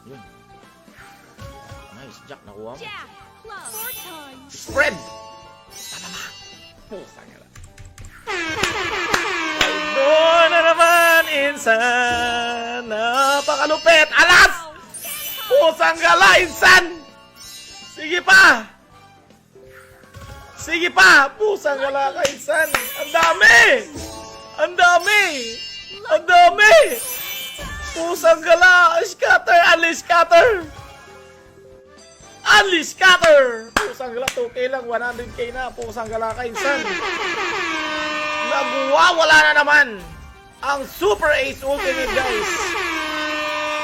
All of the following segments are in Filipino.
Yun. Nice, Jack. Nakuha mo. Jack, club, 4 times. Spread! Tama. Pusang gala. Doon na naman, insan. Napakalupit. Alas! Pusang gala, insan! Sige pa! Sige pa! Pusang gala ka, insan! Ang dami! Ang dami! Ang dami! Pusang gala! Scatter! Unleash scatter! Unleash scatter! Pusang gala, 2K lang, 100K na. Pusang gala ka, insan. Nagwawala na naman ang Super Ace Ultimate, guys.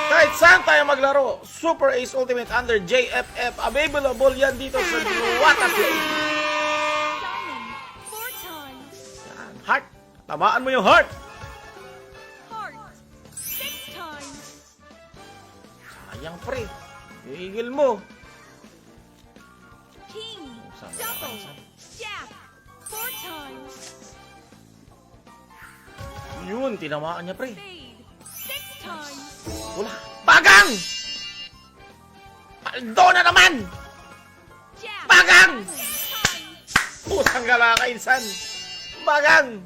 Kahit saan tayo maglaro, Super Ace Ultimate under JFF. Available yan dito sa Diwata Play. Diamond, 4 times. Yan, heart. Tamaan mo yung heart. Heart, 6 times. Sayang, pre. Hihigil mo. King, Pusang gala ka, double. insan. Jack, 4 times. Yun, tinamaan niya, pre. Spade, 6 times. Wala. Bagang! Paldo na naman! Jack, Bagang! 6 times. Pusang gala ka, insan. Bagang!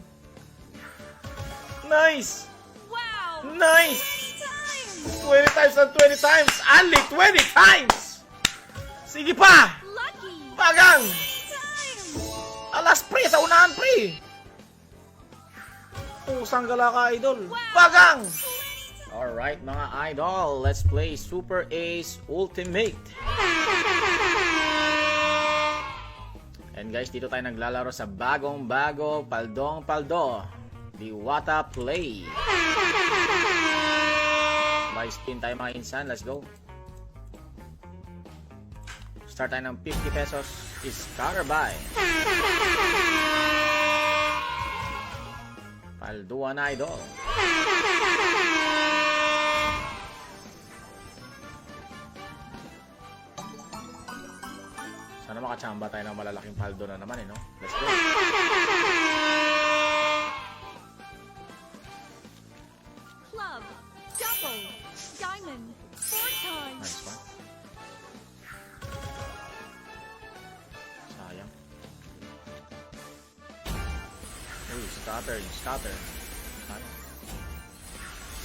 Nice! Wow, Nice! 20 times. 20 times and 20 times! Only 20 times! Sige pa! Lucky, Bagang! 20 times. Alas, pre! Sa unahan, pre! Pusang gala ka, idol. Bagang! Alright, mga idol. Let's play Super Ace Ultimate. And guys, dito tayo naglalaro sa bagong-bago, paldong-paldo. Diwata Play. Buy spin tayo, mga insan. Let's go. Start tayo ng 50 pesos. Scatter buy. Palduan na, idol. Sana makachamba tayo ng malalaking paldo na naman, no? Let's go. Club, double. Diamond, 4 times. Nice one. Sayang. Uy, scatter. Sayang.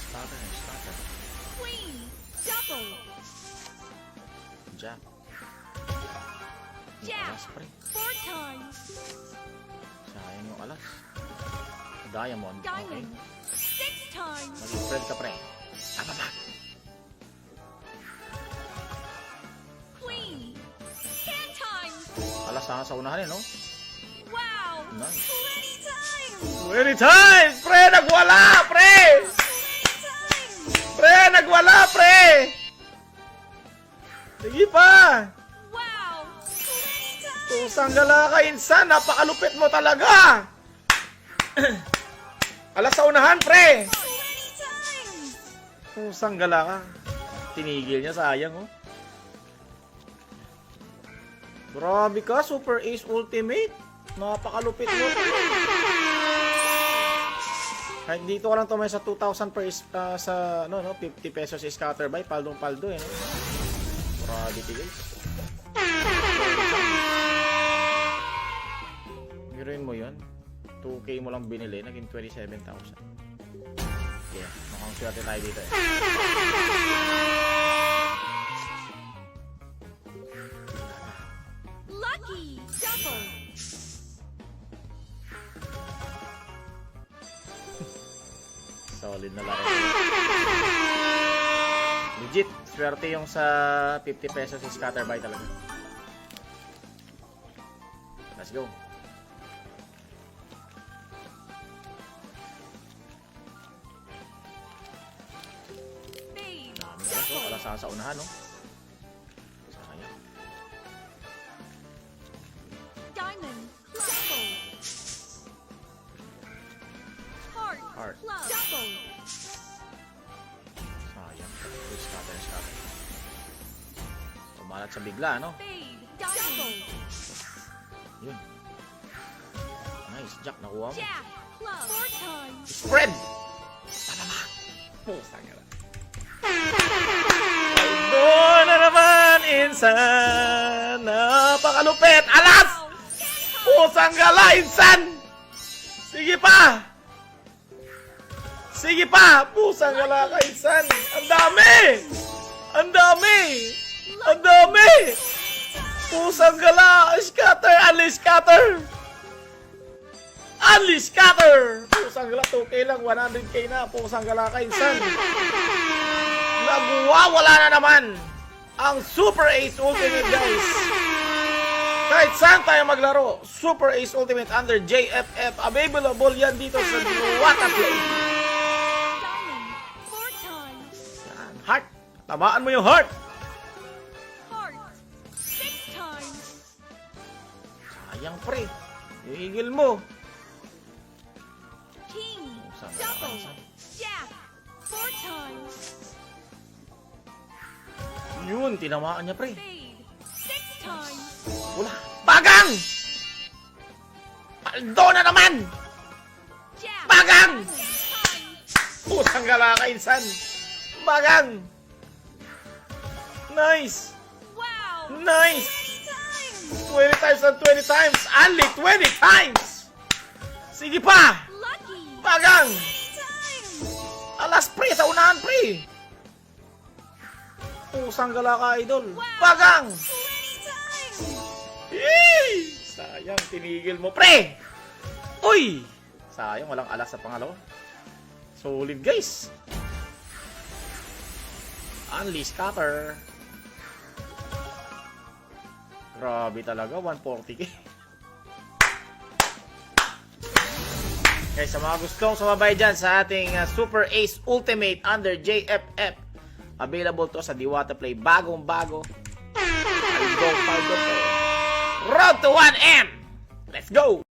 Scatter. Queen, double. Jack. Yung Jack, alas, pre. 4 times. Sayang yung alas. Diamond. Okay. Diamond, 6 times. Mag-spread ka, pre. Tama ba? Queen, 10 times. Alas sa unahan, no? Wow, Nice. 20 times. 20 times! Pre, nagwala! Pre! 20 times. Pre, nagwala, pre! Sige pa! Wow, 20 times. Pusang gala ka, insan. Napakalupit mo talaga! Alas sa unahan, pre! 20 times. Pusang gala ka. Tinigil niya, sayang, oh. Grabe ka, Super Ace Ultimate. Napakalupit mo. Kahit dito ka lang tumay sa 2,000 per sa 50 pesos scatter buy, paldong-paldo, eh. No? Grabe, guys. Biruin mo yun. 2K mo lang binili, naging 27,000. Yeah, mukhang swerte tayo dito, eh. Lucky, double. Solid na laro. Legit, swerte yung sa 50 pesos scatter buy talaga. Let's go. Spade, Dami ka ito. Alas sa unahan, no? Sayang. diamond, double. Heart, Heart. club, double. Sayang. Uy, scatter. Tumalat sa bigla, no? Spade, double. Yun. Nice, Jack. Nakuha mo. Jack, club, 4 times. Spread! Tama ba? Pusang gala. Insan! Napakalupit! Alas! Pusang gala, Insan! Sige pa! Sige pa! Pusang gala ka, Insan! Ang dami! Ang dami! Ang dami! Pusang gala! Scatter! Unleash scatter! Unleash scatter! Pusang gala, 2K lang, 100K na. Pusang gala ka, Insan! Nagwawala na naman ang Super Ace Ultimate, guys. Kahit saan tayo maglaro, Super Ace Ultimate under JFF. Available yan dito sa Diwata Play. Diamond. 4 times. Yan, heart. Tamaan mo yung heart. Heart. 6 times. Sayang, pre. Hihigil mo. King. Saan? Double. Jack. 4 times. Yun, tinamaan niya, pre. Spade. 6 times. Wala. Bagang! Paldo na naman! Jack. Bagang! 7 times. Pusang gala ka, Insan. Bagang! Nice! Wow. Nice! 20 20 times. times and 20 times! Only 20 times! Sige pa! Lucky. Bagang! 20 times. Alas, pre! Sa unahan, pre! Pusang gala ka, idol! Wow. Bagang! 20 times. Yee! Sayang, tinigil mo, pre! Uy! Sayang, walang alas sa pangalawa. Solid, guys! Unleash scatter. Grabe talaga, 140k. Guys, sa mga gustong sumabay dyan sa ating Super Ace Ultimate under JFF, available to sa Diwata Play. Bagong-bago. Paldo. Road to 1M! Let's go!